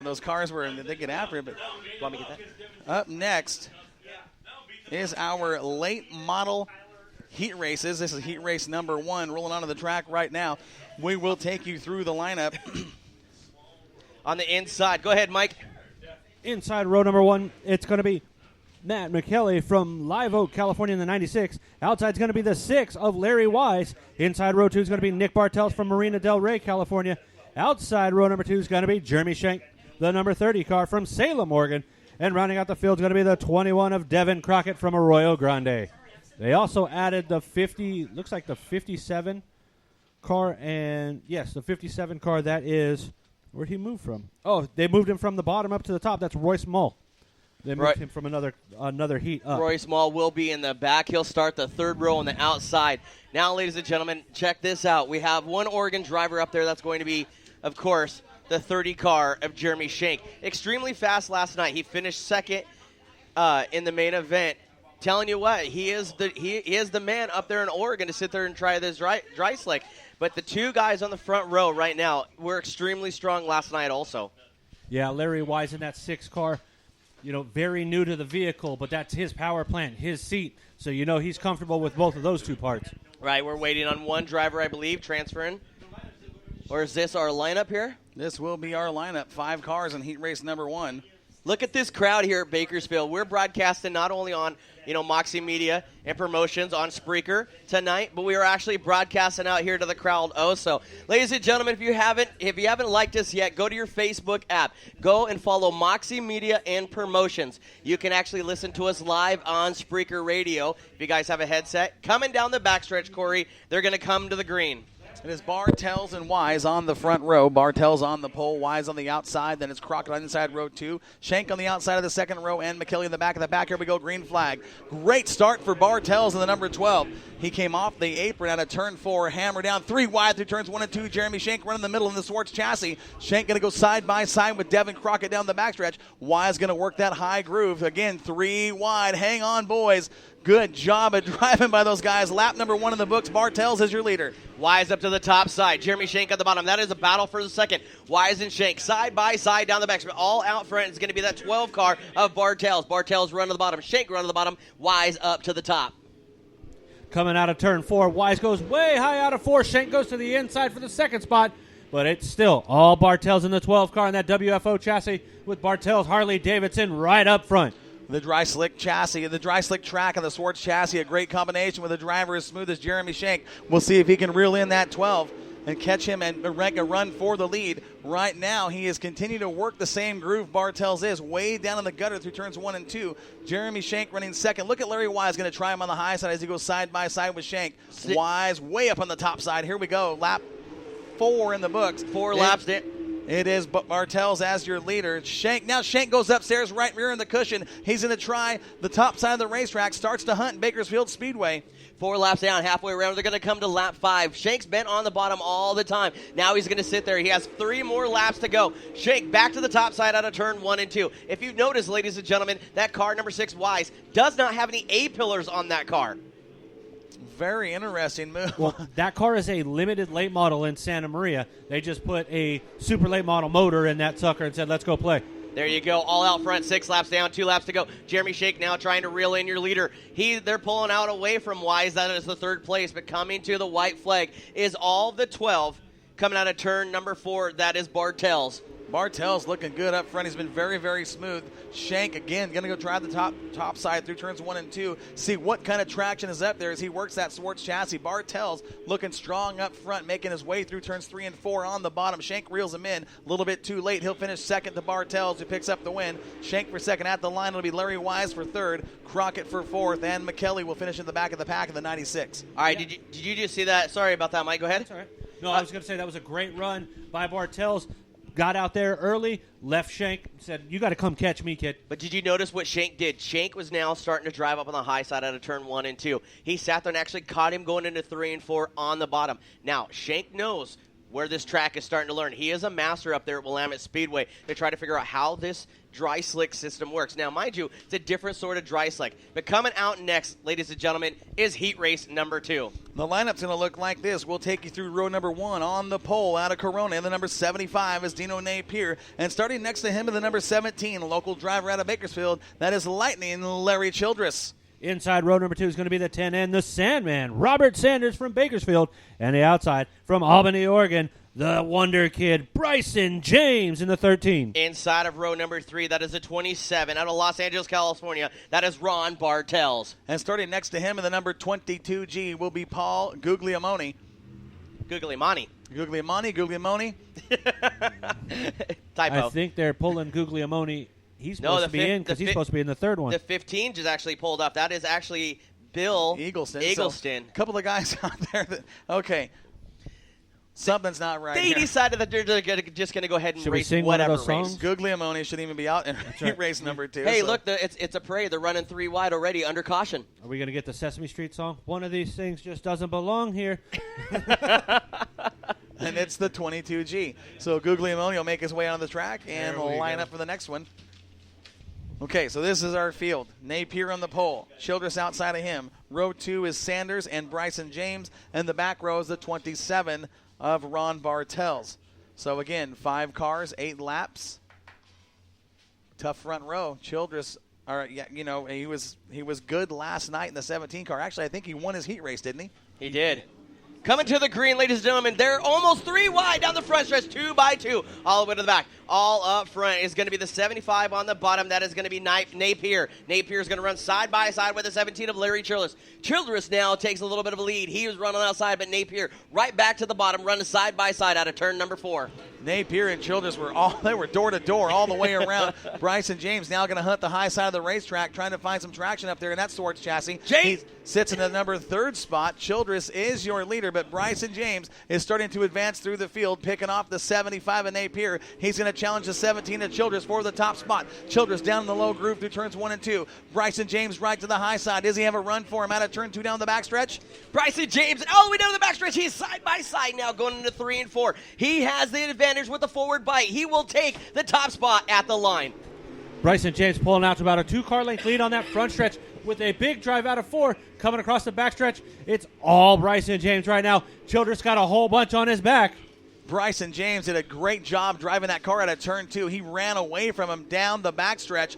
those cars were they get after it. But Want me to get that? up next is our late model heat races. This is heat race number 1 rolling onto the track right now. We will take you through the lineup. On the inside. Go ahead, Mike. Inside row number 1, it's going to be Matt McKelly from Live Oak, California in the 96. Outside's going to be the 6 of Larry Wise. Inside row 2 is going to be Nick Bartels from Marina Del Rey, California. Outside row number 2 is going to be Jeremy Shank, the number 30 car from Salem, Oregon. And rounding out the field is going to be the 21 of Devin Crockett from Arroyo Grande. They also added the 57 car, and yes, the 57 car, that is, where'd he move from? Oh, they moved him from the bottom up to the top. That's Royce Mull. They moved him from another heat up. Royce Mull will be in the back. He'll start the third row on the outside. Now, ladies and gentlemen, check this out. We have one Oregon driver up there that's going to be, of course, the 30 car of Jeremy Shank. Extremely fast last night. He finished second in the main event. Telling you what, he is the man up there in Oregon to sit there and try this dry slick. But the two guys on the front row right now were extremely strong last night also. Yeah, Larry Wise in that 6 car, very new to the vehicle, but that's his power plant, his seat. So he's comfortable with both of those 2 parts. Right, we're waiting on one driver, I believe, transferring. Or is this our lineup here? This will be our lineup. 5 cars in heat race number 1. Look at this crowd here at Bakersfield. We're broadcasting not only on, Moxie Media and Promotions on Spreaker tonight, but we are actually broadcasting out here to the crowd also. Ladies and gentlemen, if you haven't liked us yet, go to your Facebook app. Go and follow Moxie Media and Promotions. You can actually listen to us live on Spreaker Radio. If you guys have a headset, coming down the backstretch, Corey, they're going to come to the green. It is Bartels and Wise on the front row. Bartels on the pole, Wise on the outside. Then it's Crockett on inside row 2. Shank on the outside of the second row, and McKelly in the back of the pack. Here we go, green flag. Great start for Bartels in the number 12. He came off the apron out of turn 4, hammer down 3 wide through turns 1 and 2. Jeremy Shank running the middle in the Swartz chassis. Shank going to go side by side with Devin Crockett down the backstretch. Wise going to work that high groove. Again, 3 wide. Hang on, boys. Good job of driving by those guys. Lap number 1 in the books. Bartels is your leader. Wise up to the top side. Jeremy Shank at the bottom. That is a battle for the second. Wise and Shank side by side down the back. All out front is going to be that 12 car of Bartels. Bartels run to the bottom. Shank run to the bottom. Wise up to the top. Coming out of turn 4, Wise goes way high out of 4. Shank goes to the inside for the second spot. But it's still all Bartels in the 12 car in that WFO chassis with Bartels Harley Davidson right up front. The dry slick chassis, the dry slick track and the Swartz chassis, a great combination with a driver as smooth as Jeremy Shank. We'll see if he can reel in that 12 and catch him and make a run for the lead. Right now, he is continuing to work the same groove Bartels is, way down in the gutter through turns 1 and 2. Jeremy Shank running second. Look at Larry Wise going to try him on the high side as he goes side by side with Shank. Wise way up on the top side. Here we go. Lap 4 in the books. 4 laps. It is Bartels as your leader. Shank goes upstairs, right rear in the cushion. He's going to try the top side of the racetrack. Starts to hunt Bakersfield Speedway. 4 laps down, halfway around. They're going to come to lap 5. Shank's been on the bottom all the time. Now he's going to sit there. He has 3 more laps to go. Shank back to the top side out of turn 1 and 2. If you've noticed, ladies and gentlemen, that car, number 6, Wise, does not have any A-pillars on that car. Very interesting move. Well, that car is a limited late model in Santa Maria. They just put a super late model motor in that sucker and said, let's go play. There you go, all out front, 6 laps down, 2 laps to go. Jeremy Shank now trying to reel in your leader. They're pulling out away from Wise. That is the 3rd place, but coming to the white flag is all the 12. Coming out of turn number 4, that is Bartels. Bartels looking good up front. He's been very, very smooth. Shank, again, going to go drive the top side through turns 1 and 2. See what kind of traction is up there as he works that Swartz chassis. Bartels looking strong up front, making his way through turns 3 and 4 on the bottom. Shank reels him in a little bit too late. He'll finish second to Bartels, who picks up the win. Shank for second at the line. It'll be Larry Wise for third, Crockett for fourth, and McKelly will finish in the back of the pack in the 96. All right, did you just see that? Sorry about that, Mike. Go ahead. That's all right. No, I was going to say that was a great run by Bartels. Got out there early, left Shank, said, you got to come catch me, kid. But did you notice what Shank did? Shank was now starting to drive up on the high side out of turn 1 and 2. He sat there and actually caught him going into 3 and 4 on the bottom. Now, Shank knows where this track is starting to learn. He is a master up there at Willamette Speedway. They try to figure out how this dry slick system works. Now, mind you, it's a different sort of dry slick. But coming out next, ladies and gentlemen, is heat race number 2. The lineup's going to look like this. We'll take you through row number 1 on the pole out of Corona. And the number 75 is Dino Napier. And starting next to him is the number 17, local driver out of Bakersfield. That is Lightning Larry Childress. Inside row number 2 is going to be the 10N, the Sandman, Robert Sanders from Bakersfield. And the outside from Albany, Oregon, the Wonder Kid, Bryson James in the 13. Inside of row number 3, that is a 27 out of Los Angeles, California. That is Ron Bartels. And starting next to him in the number 22G will be Paul Guglielmoni. Guglielmoni. Guglielmoni. Typo. I think they're pulling Guglielmoni. He's supposed to be in because he's supposed to be in the third one. The 15 just actually pulled up. That is actually Bill Eagleston. So, a couple of guys out there that, okay. Something's not right. They here. decided that they're just going to go ahead and Should we race sing one of whatever those songs? race. Guglielmoni shouldn't even be out in right. race number 2. Hey, so. look, it's a parade. They're running 3 wide already under caution. Are we going to get the Sesame Street song? One of these things just doesn't belong here. And it's the 22G. So Guglielmoni will make his way on the track and line up for the next one. Okay, so this is our field. Napier on the pole. Childress outside of him. Row 2 is Sanders and Bryson James. And the back row is the 27 of Ron Bartels. So again, 5 cars, 8 laps. Tough front row. Childress, he was good last night in the 17 car. Actually, I think he won his heat race, didn't he? He did. Coming to the green, ladies and gentlemen, they're almost 3 wide down the front stretch, 2 by 2, all the way to the back. All up front is going to be the 75 on the bottom. That is going to be Napier. Napier is going to run side by side with the 17 of Larry Childress. Childress now takes a little bit of a lead. He was running outside, but Napier right back to the bottom, running side by side out of turn number 4. Napier and Childress were door to door all the way around. Bryson James now going to hunt the high side of the racetrack, trying to find some traction up there in that Swartz chassis. He sits in the number 3rd spot. Childress is your leader, but Bryson James is starting to advance through the field, picking off the 75 of Napier. He's going to challenge the 17 of Childress for the top spot. Childress down in the low groove through turns 1 and 2. Bryson James right to the high side. Does he have a run for him out of turn 2 down the backstretch? Bryson James all the way down the backstretch. He's side by side now going into 3 and 4. He has the advantage with the forward bite. He will take the top spot at the line. Bryson James pulling out to about a 2-car length lead on that front stretch with a big drive out of 4 coming across the backstretch. It's all Bryson James right now. Childress got a whole bunch on his back. Bryson James did a great job driving that car out of turn 2. He ran away from him down the backstretch.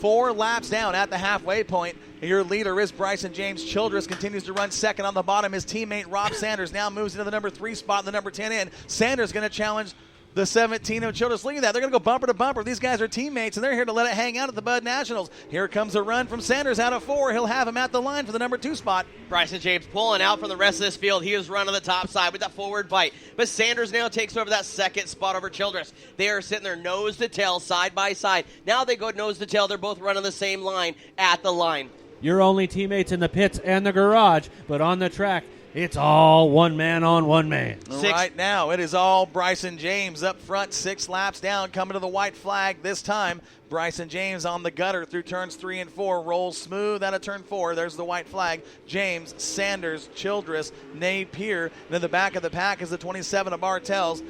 4 laps down at the halfway point. Your leader is Bryson James. Childress continues to run second on the bottom. His teammate Rob Sanders now moves into the number 3 spot and the number 10 in. Sanders going to challenge the 17 of Childress. Look at that. They're going to go bumper to bumper. These guys are teammates, and they're here to let it hang out at the Bud Nationals. Here comes a run from Sanders out of 4. He'll have him at the line for the number 2 spot. Bryson James pulling out from the rest of this field. He is running the top side with that forward bite. But Sanders now takes over that 2nd spot over Childress. They are sitting there nose to tail, side by side. Now they go nose to tail. They're both running the same line at the line. You're only teammates in the pits and the garage, but on the track, it's all one man on one man. Right now, it is all Bryson James up front, 6 laps down, coming to the white flag this time. Bryson James on the gutter through turns 3 and 4, rolls smooth out of turn 4. There's the white flag. James, Sanders, Childress, Napier. Then the back of the pack is the 27 of Bartels.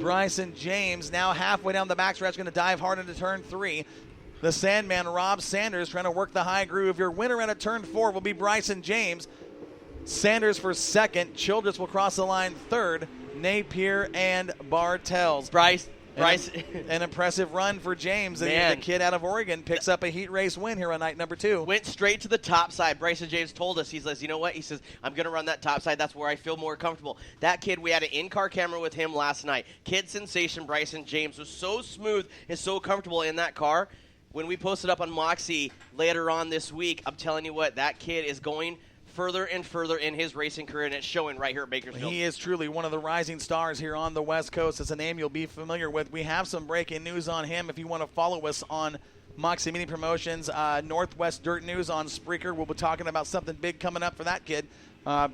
Bryson James now halfway down the backstretch, going to dive hard into turn 3. The Sandman, Rob Sanders, trying to work the high groove. Your winner out of turn 4 will be Bryson James. Sanders for 2nd. Childress will cross the line 3rd. Napier and Bartels. Bryce. An impressive run for James. The kid out of Oregon picks up a heat race win here on night number 2. Went straight to the top side. Bryson James told us, he says, you know what? He says, I'm going to run that top side. That's where I feel more comfortable. That kid, we had an in-car camera with him last night. Kid sensation Bryson James was so smooth and so comfortable in that car. When we posted up on Moxie later on this week, I'm telling you what, that kid is going further and further in his racing career, and it's showing right here at Bakersfield. He is truly one of the rising stars here on the West Coast. It's a name you'll be familiar with. We have some breaking news on him. If you want to follow us on Moxie Mini Promotions, Northwest Dirt News on Spreaker, we'll be talking about something big coming up for that kid.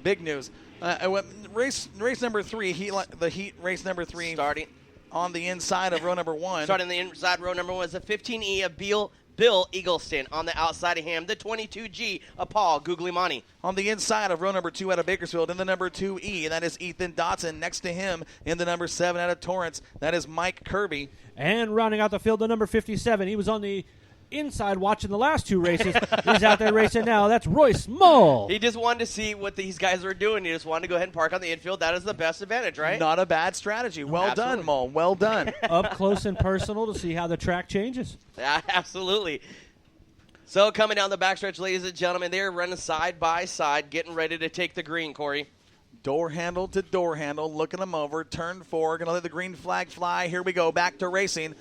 Big news. Race number 3, the heat race number 3. Starting on the inside of row number 1. Starting the inside row number 1 is the 15E of Bill Eagleston. On the outside of him, the 22G of Paul Guglielmani. On the inside of row number 2 out of Bakersfield in the number 2E, that is Ethan Dotson. Next to him in the number 7 out of Torrance, that is Mike Kirby. And rounding out the field, the number 57. He was on the inside watching the last 2 races. He's out there racing now. That's Royce Mull. He just wanted to see what these guys were doing. He just wanted to go ahead and park on the infield. That is the best advantage, right? Not a bad strategy. Well Absolutely. done, Mull. Well done. Up close and personal to see how the track changes. Yeah, absolutely. So coming down the backstretch, ladies and gentlemen, they're running side by side, getting ready to take the green, Corey. Door handle to door handle, looking them over. Turn 4, going to let the green flag fly. Here we go, back to racing.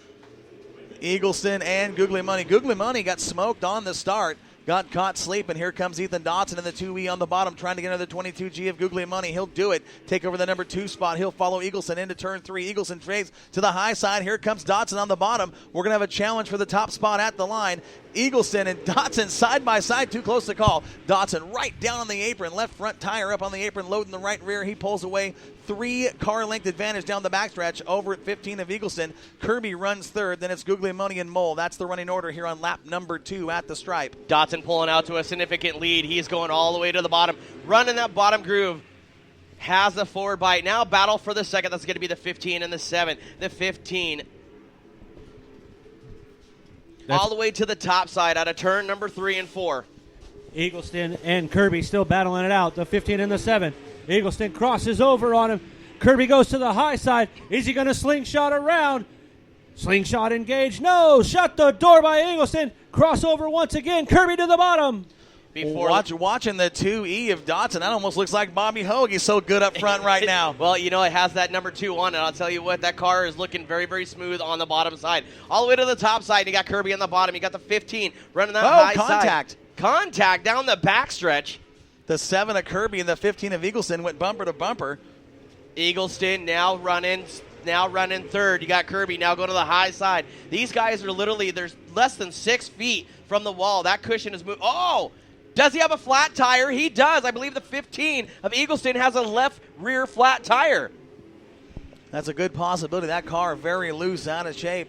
Eagleston and Guglielmani. Guglielmani got smoked on the start. Got caught sleeping. Here comes Ethan Dotson in the 2E on the bottom, trying to get another 22G of Guglielmani. He'll do it. Take over the number 2 spot. He'll follow Eagleston into turn 3. Eagleston trades to the high side. Here comes Dotson on the bottom. We're going to have a challenge for the top spot at the line. Eagleston and Dotson side by side, too close to call. Dotson right down on the apron, left front tire up on the apron, loading the right rear. He pulls away. 3 car length advantage down the backstretch over at 15 of Eagleston. Kirby runs third, then it's Guglielmani and Mull. That's the running order here on lap number 2 at the stripe. Dotson pulling out to a significant lead. He's going all the way to the bottom, running that bottom groove. Has the forward bite. Now battle for the second. That's going to be the 15 and the 7. The 15 all the way to the top side out of turn number 3 and 4. Eagleston and Kirby still battling it out. The 15 and the 7. Eagleston crosses over on him. Kirby goes to the high side. Is he going to slingshot around? Slingshot engaged. No. Shut the door by Eagleston. Crossover once again. Kirby to the bottom. Watching the 2E of Dotson, that almost looks like Bobby Hogue. He's so good up front right now. Well, you know, it has that number 2 on it. I'll tell you what, that car is looking very, very smooth on the bottom side. All the way to the top side, you got Kirby on the bottom. You got the 15 running that high contact. side. Contact down the backstretch. The 7 of Kirby and the 15 of Eagleston went bumper to bumper. Eagleston now running third. You got Kirby now going to the high side. These guys are literally, there's less than 6 feet from the wall. That cushion is moving. Oh! Does he have a flat tire? He does. I believe the 15 of Eagleston has a left rear flat tire. That's a good possibility. That car very loose, out of shape.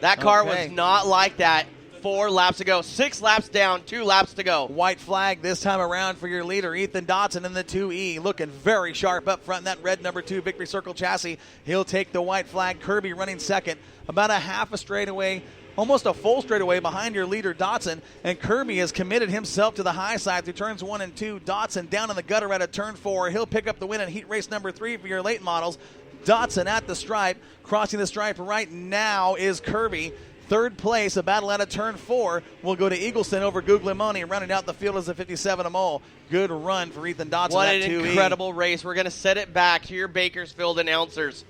That car was not like that 4 laps ago. 6 laps down, 2 laps to go. White flag this time around for your leader, Ethan Dotson in the 2E. Looking very sharp up front in that red number 2 Victory Circle chassis. He'll take the white flag. Kirby running second. About a half a straightaway, almost a full straightaway behind your leader, Dotson. And Kirby has committed himself to the high side through turns 1 and 2. Dotson down in the gutter at a turn 4. He'll pick up the win in heat race number 3 for your late models. Dotson at the stripe. Crossing the stripe right now is Kirby. Third place, a battle out of turn 4 will go to Eagleston over Guglielmani. Running out the field is the 57 of Mull. Good run for Ethan Dotson. What at an 2E. incredible race. We're going to set it back to your Bakersfield announcers.